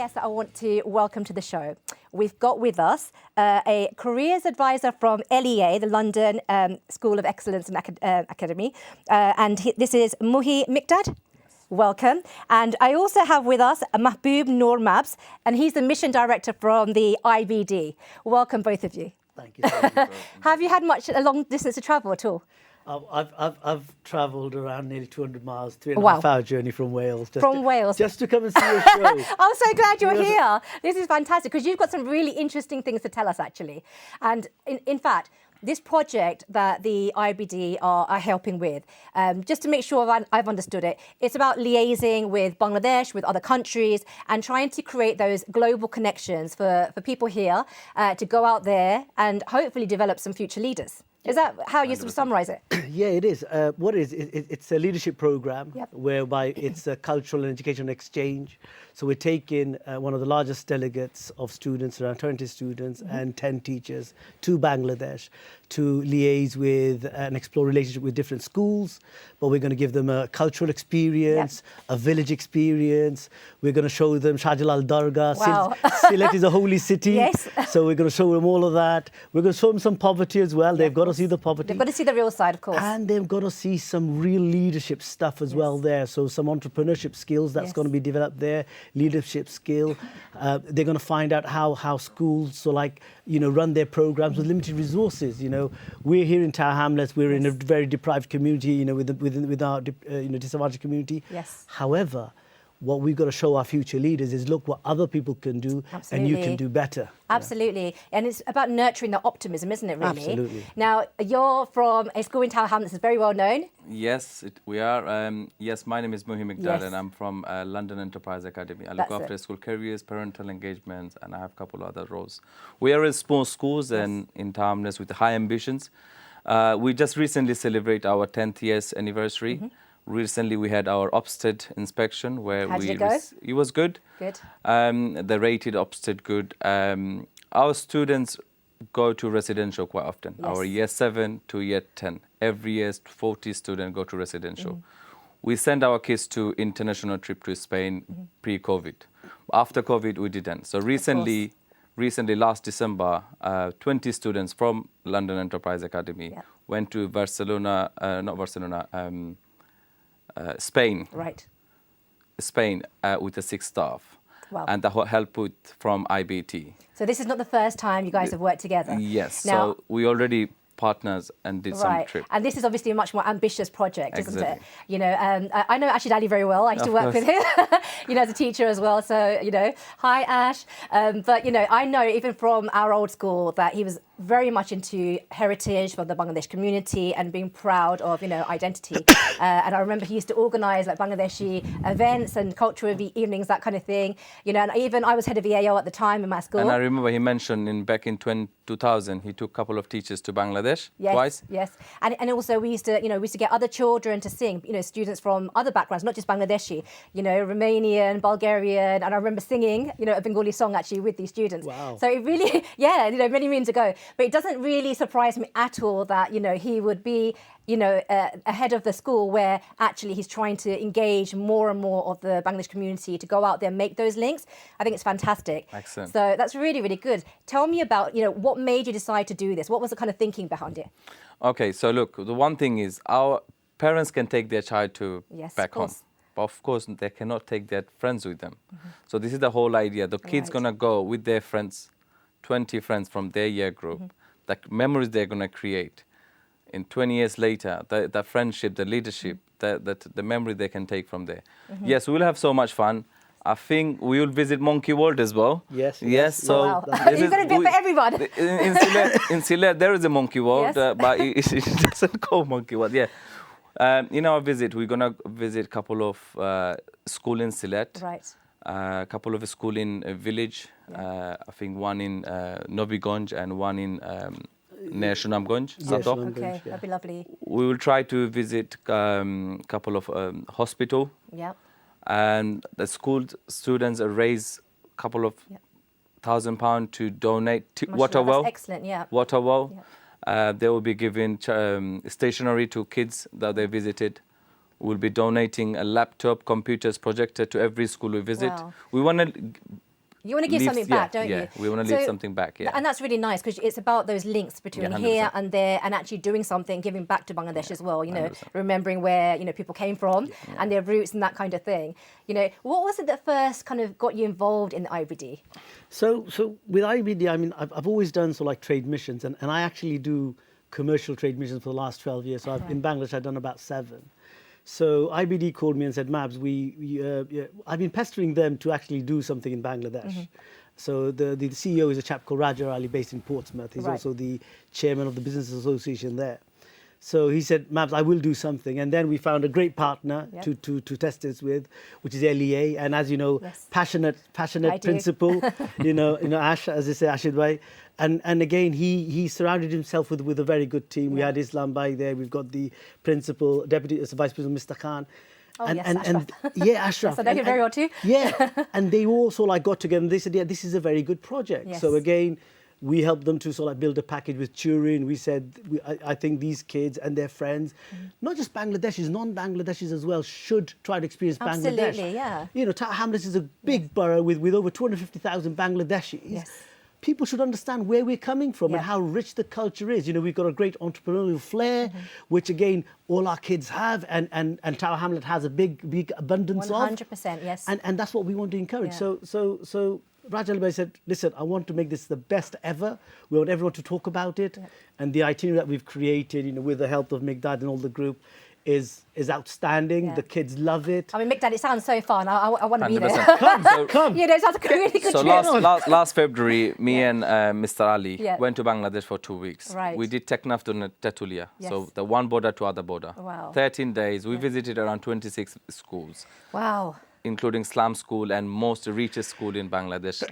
guest that I want to welcome to the show. We've got with us a careers advisor from LEA, the London School of Excellence and Academy, and this is Muhi Mikdad. Welcome. And I also have with us Mahboob Noor Mabs, and he's the mission director from the IBD. Welcome, both of you. Thank you. Have you had much a long distance to travel at all? I've travelled around nearly 200 miles, 3.5-hour journey from Wales. Just to come and see your show. I'm so glad you're here. This is fantastic because you've got some really interesting things to tell us, actually. And in fact, this project that the IBD are helping with, just to make sure I've understood it, it's about liaising with Bangladesh, with other countries, and trying to create those global connections for people here to go out there and hopefully develop some future leaders. Is that how you sort of summarise it? Yeah, it is. What it is, it's a leadership program whereby it's a cultural and educational exchange. So we're taking one of the largest delegates of students, around 20 students and 10 teachers, to Bangladesh to liaise with and explore relationship with different schools. But we're going to give them a cultural experience, a village experience. We're going to show them Shahjalal Dargah. Wow. Sylhet is a holy city. Yes. So we're going to show them all of that. We're going to show them some poverty as well. They've got to see the poverty. They've got to see the real side, of course. And they've got to see some real leadership stuff as well there. So some entrepreneurship skills that's going to be developed there, leadership skill. They're going to find out how schools, run their programs with limited resources. We're here in Tower Hamlets. We're in a very deprived community, with our disadvantaged community. Yes. However, what we've got to show our future leaders is look what other people can do. Absolutely. And you can do better. Absolutely. And it's about nurturing the optimism, isn't it, really? Absolutely. Now, you're from a school in Tower Hamlets that's very well known. Yes, we are. Yes, my name is Muhi Mikdad and I'm from London Enterprise Academy. I look after school careers, parental engagement, and I have a couple of other roles. We are a small schools and in Tower Hamlets with high ambitions. We just recently celebrate our 10th years anniversary. Recently, we had our Ofsted inspection where How did it go? It was good. Good. They rated Ofsted good. Our students go to residential quite often. Yes. Our year 7 to year 10. Every year, 40 students go to residential. We send our kids to international trip to Spain pre-COVID. After COVID, we didn't. So recently, last December, 20 students from London Enterprise Academy went to Spain. Right. Spain with the 6 staff. Wow. And the help from IBD. So this is not the first time you guys have worked together. Yes. Now, so we already partners and did some trip. And this is obviously a much more ambitious project, isn't it? I know Ashid Ali very well. I used to work with him, as a teacher as well. So, hi Ash. But, I know even from our old school that he was very much into heritage for the Bangladesh community and being proud of, identity. And I remember he used to organise Bangladeshi events and cultural evenings, that kind of thing. And even I was head of EAO at the time in my school. And I remember he mentioned back in 2000, he took a couple of teachers to Bangladesh twice. Yes. And also we used to get other children to sing, students from other backgrounds, not just Bangladeshi, Romanian, Bulgarian. And I remember singing, a Bengali song actually with these students. Wow. So it really, many moons ago. But it doesn't really surprise me at all that, he would be, ahead of the school where actually he's trying to engage more and more of the Bangladesh community to go out there and make those links. I think it's fantastic. Excellent. So that's really, really good. Tell me about, what made you decide to do this? What was the kind of thinking behind it? Okay, so look, the one thing is our parents can take their child to back home. But of course, they cannot take their friends with them. So this is the whole idea. The kid's going to go with their friends, 20 friends from their year group, the memories they're going to create. In 20 years later, the friendship, the leadership, the memory they can take from there. Yes, we'll have so much fun. I think we will visit Monkey World as well. Yes. So you're going to do it for everyone. In Sylhet, there is a Monkey World, but it doesn't go Monkey World. Yeah. In our visit, we're going to visit a couple of schools in Sylhet. Right. A couple of schools in a village. I think one in Novigonj and one in near Shunamgonj. Okay, that'd be lovely. We will try to visit a couple of hospital. Yeah. And the school students raise a couple of £1,000 to donate to water well. That's excellent, yeah. Water well. Yeah. They will be giving stationery to kids that they visited. We'll be donating a laptop, computers, projector to every school we visit. Wow. We want to You want to give something back, don't you? Yeah, we want to leave something back, yeah. And that's really nice because it's about those links between here and there and actually doing something, giving back to Bangladesh as well, you know, 100%. remembering where, you know, people came from and their roots and that kind of thing. You know, what was it that first kind of got you involved in the IBD? So with IBD, I mean, I've always done like trade missions, and I actually do commercial trade missions for the last 12 years. So in Bangladesh, I've done about 7. So IBD called me and said, Mabs, I've been pestering them to actually do something in Bangladesh. So the CEO is a chap called Raja Ali based in Portsmouth. He's also the chairman of the Business Association there. So he said, Mabs, I will do something. And then we found a great partner to test this with, which is LEA. And as you know, passionate principal, you know, Ash, as they say, Ashid Bhai. And again, he surrounded himself with a very good team. We had Islam Bhai there. We've got the principal, deputy vice president, Mr. Khan. Oh, Ashraf. Ashraf. So they did very well too. And they also like got together and they said, this is a very good project. So again, we helped them to sort of build a package with Turin. We said, I think these kids and their friends, not just Bangladeshis, non-Bangladeshis as well, should try to experience Bangladesh. Absolutely, yeah. You know, Tower Hamlets is a big borough with over 250,000 Bangladeshis. People should understand where we're coming from and how rich the culture is. You know, we've got a great entrepreneurial flair, which again, all our kids have, and Tower Hamlet has a big abundance 100%, yes. And that's what we want to encourage. So Raj Ali Bhai said, listen, I want to make this the best ever. We want everyone to talk about it. And the itinerary that we've created, you know, with the help of Mikdad and all the group, is outstanding. The kids love it. I mean, Mikdad, it sounds so fun. I want to be there. Come. You know, it sounds like a really good trip. Last February, me and Mr. Ali went to Bangladesh for 2 weeks. Right. We did Teknaf to Tetulia. So the one border to other border. Wow. 13 days. We visited around 26 schools. Wow. Including Slum School and most richest school in Bangladesh,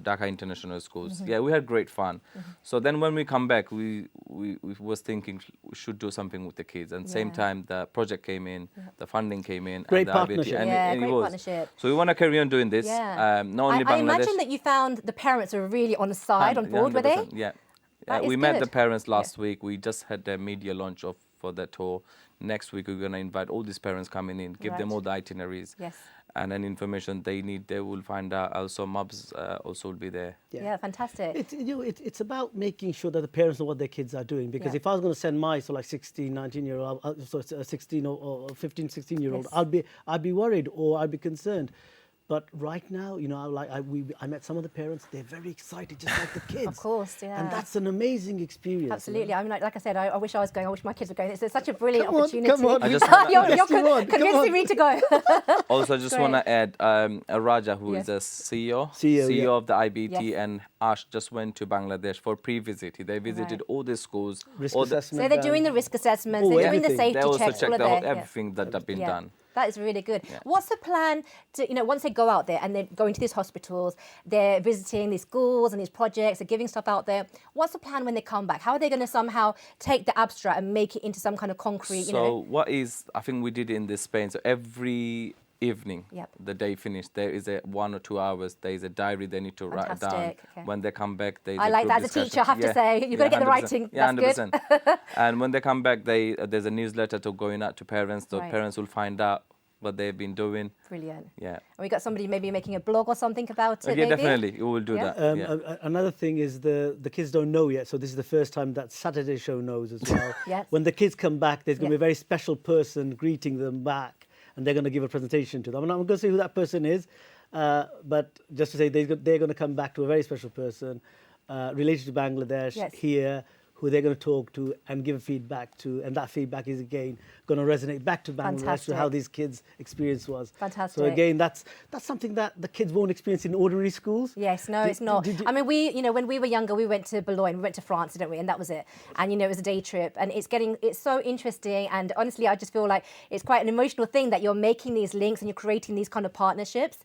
Dhaka International Schools. Yeah, we had great fun. So then when we come back, we was thinking we should do something with the kids. And same time, the project came in, the funding came in. Great and partnership. And great it was. partnership. So we want to carry on doing this. Yeah. Not only Bangladesh. I imagine that you found the parents were really on side, on board, were they? Yeah. We met the parents last week. We just had the media launch for the tour. Next week, we're going to invite all these parents coming in, give them all the itineraries. And any information they need, they will find out. Also, Mubs also will be there. Yeah, fantastic. It's about making sure that the parents know what their kids are doing. Because if I was going to send my 16, 19-year-old, 16 or 15, 16-year-old, I'd be worried or I'd be concerned. But right now, you know, I met some of the parents. They're very excited, just like the kids. Of course, yeah. And that's an amazing experience. Absolutely. You know? I mean, like I said, I wish I was going. I wish my kids were going. It's such a brilliant opportunity. Come on. You're convincing me to go. Also, I just want to add Raja, who is the CEO of the IBT, and Ash just went to Bangladesh for pre-visit. They visited all the schools. So they're doing the risk assessments. They're doing the safety checks. They also checked everything that have been done. That is really good. What's the plan to, you know, once they go out there and they're going to these hospitals, they're visiting these schools and these projects, they're giving stuff out there. What's the plan when they come back? How are they going to somehow take the abstract and make it into some kind of concrete, I think we did in this Spain. So every evening, the day finished, there is a 1 or 2 hours, there is a diary they need to write down. Okay. When they come back, I like that as a teacher, I have to say. You've got to get the writing. Yeah, That's 100%. good. And when they come back, there's a newsletter to going out to parents. The parents will find out what they've been doing. Brilliant. Yeah. And we got somebody maybe making a blog or something about it. Yeah, maybe? definitely. We will do that. Another thing is the kids don't know yet. So this is the first time that Saturday show knows as well. When the kids come back, there's going to be a very special person greeting them back. And they're going to give a presentation to them. I'm not going to say who that person is, but just to say they're going to come back to a very special person related to Bangladesh here, who they're going to talk to and give feedback to. And that feedback is, again, going to resonate back to Bangladesh, to how these kids' experience was. Fantastic. So, again, that's something that the kids won't experience in ordinary schools. Yes, no, it's not. I mean, when we were younger, we went to Boulogne, we went to France, didn't we? And that was it. And, you know, it was a day trip. And it's so interesting. And honestly, I just feel like it's quite an emotional thing that you're making these links and you're creating these kind of partnerships.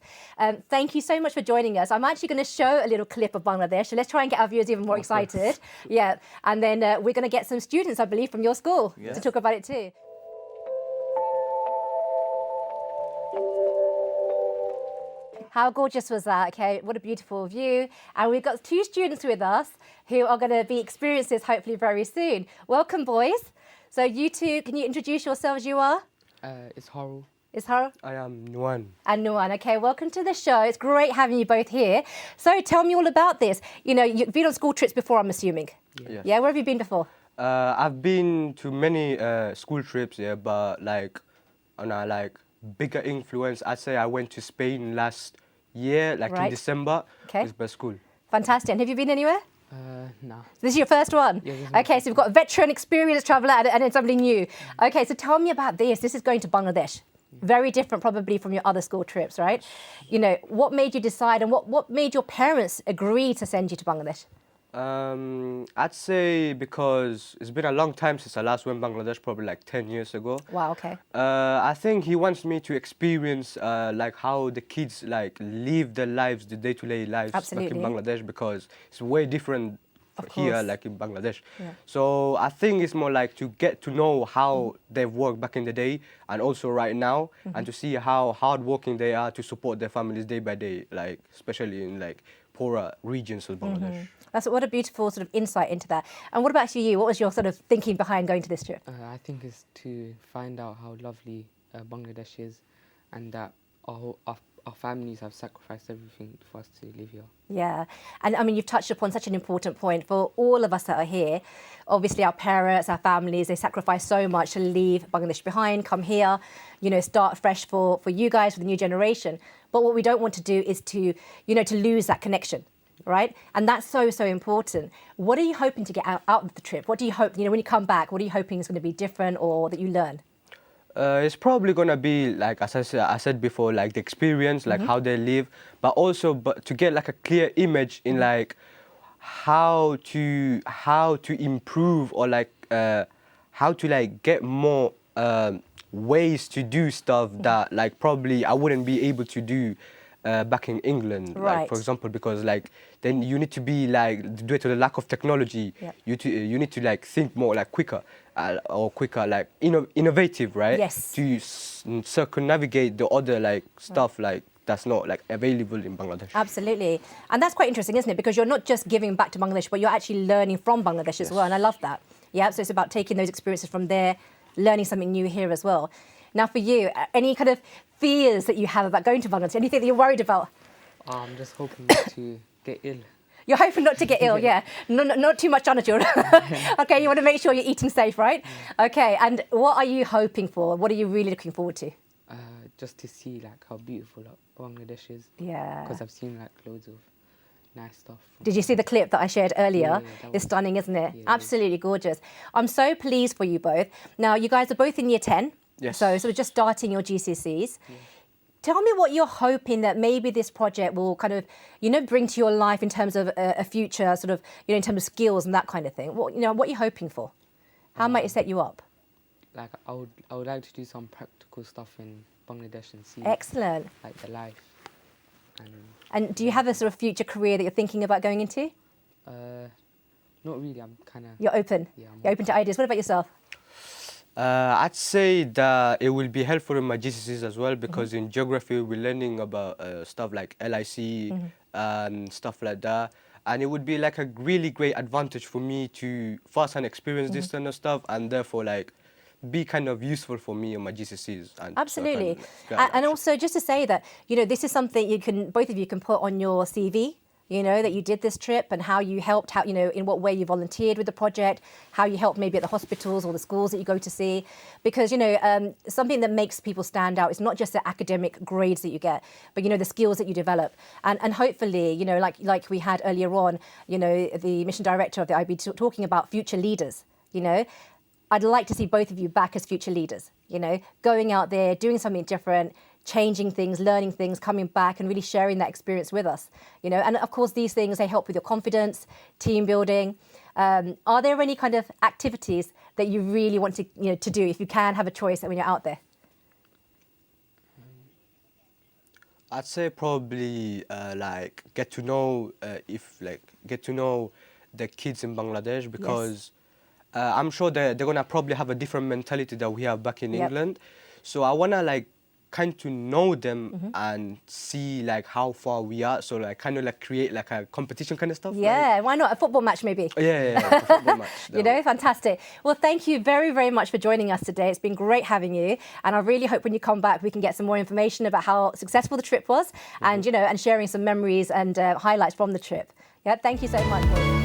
Thank you so much for joining us. I'm actually going to show a little clip of Bangladesh. So let's try and get our viewers even more excited. Yeah. And then we're going to get some students, I believe, from your school to talk about it too. How gorgeous was that? Okay, what a beautiful view. And we've got 2 students with us who are going to be experiencing this hopefully very soon. Welcome, boys. So you two, can you introduce yourselves? You are? It's Haru. Is her? I am Nuan. And Nuan. Okay, welcome to the show. It's great having you both here. So tell me all about this. You know, you've been on school trips before, I'm assuming. Yes. Yeah, where have you been before? I've been to many school trips, yeah, but like on a like bigger influence, I'd say I went to Spain last year, like in December. Okay. With my school. Fantastic. And have you been anywhere? No. This is your first one? Yeah, this is my okay, so we've got a veteran, experienced traveller and then somebody new. Okay, so tell me about this. This is going to Bangladesh. Very different probably from your other school trips, right? You know, what made you decide and what made your parents agree to send you to Bangladesh? I'd say because it's been a long time since I last went to Bangladesh, probably like 10 years ago. Wow, okay. I think he wants me to experience like how the kids like live their lives, the day-to-day lives back in Bangladesh, because it's way different here, like in Bangladesh. Yeah. So I think it's more like to get to know how they've worked back in the day and also right now, and to see how hardworking they are to support their families day by day, like especially in like poorer regions of Bangladesh. That's what a beautiful sort of insight into that. And what about you? What was your sort of thinking behind going to this trip? I think it's to find out how lovely Bangladesh is, and that our families have sacrificed everything for us to live here. Yeah, and I mean, you've touched upon such an important point for all of us that are here. Obviously, our parents, our families, they sacrifice so much to leave Bangladesh behind, come here, you know, start fresh for you guys, for the new generation. But what we don't want to do is to, you know, to lose that connection, right? And that's so, so important. What are you hoping to get out of the trip? What do you hope, you know, when you come back, what are you hoping is going to be different or that you learn? It's probably gonna be like, as I said before, like the experience, like how they live, but also to get like a clear image in like how to improve or like how to like get more ways to do stuff that like probably I wouldn't be able to do back in England, like for example, because like then you need to be like, due to the lack of technology, you need to like think more like quicker like innovative, right? Yes. To circumnavigate the other like stuff like that's not like available in Bangladesh. Absolutely. And that's quite interesting, isn't it? Because you're not just giving back to Bangladesh, but you're actually learning from Bangladesh as well. And I love that. Yeah, so it's about taking those experiences from there, learning something new here as well. Now for you, any kind of fears that you have about going to Bangladesh? Anything that you're worried about? I'm just hoping not to get ill. You're hoping not to get ill, yeah. Not too much Janajur. Okay, you want to make sure you're eating safe, right? Okay, and what are you hoping for? What are you really looking forward to? Just to see like how beautiful Bangladesh is. Yeah. Because I've seen like loads of nice stuff. Did you see the clip that I shared earlier? Yeah, it's stunning, isn't it? Yeah, absolutely gorgeous. I'm so pleased for you both. Now, you guys are both in year 10. Yes. So sort of just starting your GCSEs. Yeah. Tell me what you're hoping that maybe this project will kind of, you know, bring to your life in terms of a future sort of, you know, in terms of skills and that kind of thing. What, you know, what are you hoping for? How might it set you up? Like I would like to do some practical stuff in Bangladesh and see. Excellent. Like the life. And do you have a sort of future career that you're thinking about going into? Not really. I'm kind of. You're open. Yeah, you're open to ideas. What about yourself? I'd say that it will be helpful in my GCSEs as well, because in geography we're learning about stuff like LEA and stuff like that, and it would be like a really great advantage for me to first-hand experience this kind of stuff, and therefore like be kind of useful for me in my GCSEs. And absolutely, so like, and also just to say that, you know, this is something you can, both of you can put on your CV. You know, that you did this trip and how you helped, how, you know, in what way you volunteered with the project, how you helped maybe at the hospitals or the schools that you go to see. Because, you know, something that makes people stand out is not just the academic grades that you get, but, you know, the skills that you develop. And hopefully, you know, like we had earlier on, you know, the mission director of the IBD talking about future leaders, you know. I'd like to see both of you back as future leaders, you know, going out there, doing something different, changing things, learning things, coming back and really sharing that experience with us, you know. And of course, these things, they help with your confidence, team building. Are there any kind of activities that you really want to, you know, to do if you can have a choice when you're out there? I'd say probably like get to know the kids in Bangladesh, because I'm sure they're gonna probably have a different mentality that we have back in England. So I wanna like kind to know them and see like how far we are. So like kind of like create like a competition kind of stuff. Yeah, why not? A football match maybe. Yeah, a football match. You know, fantastic. Well, thank you very, very much for joining us today. It's been great having you. And I really hope when you come back, we can get some more information about how successful the trip was and, you know, and sharing some memories and highlights from the trip. Yeah, thank you so much.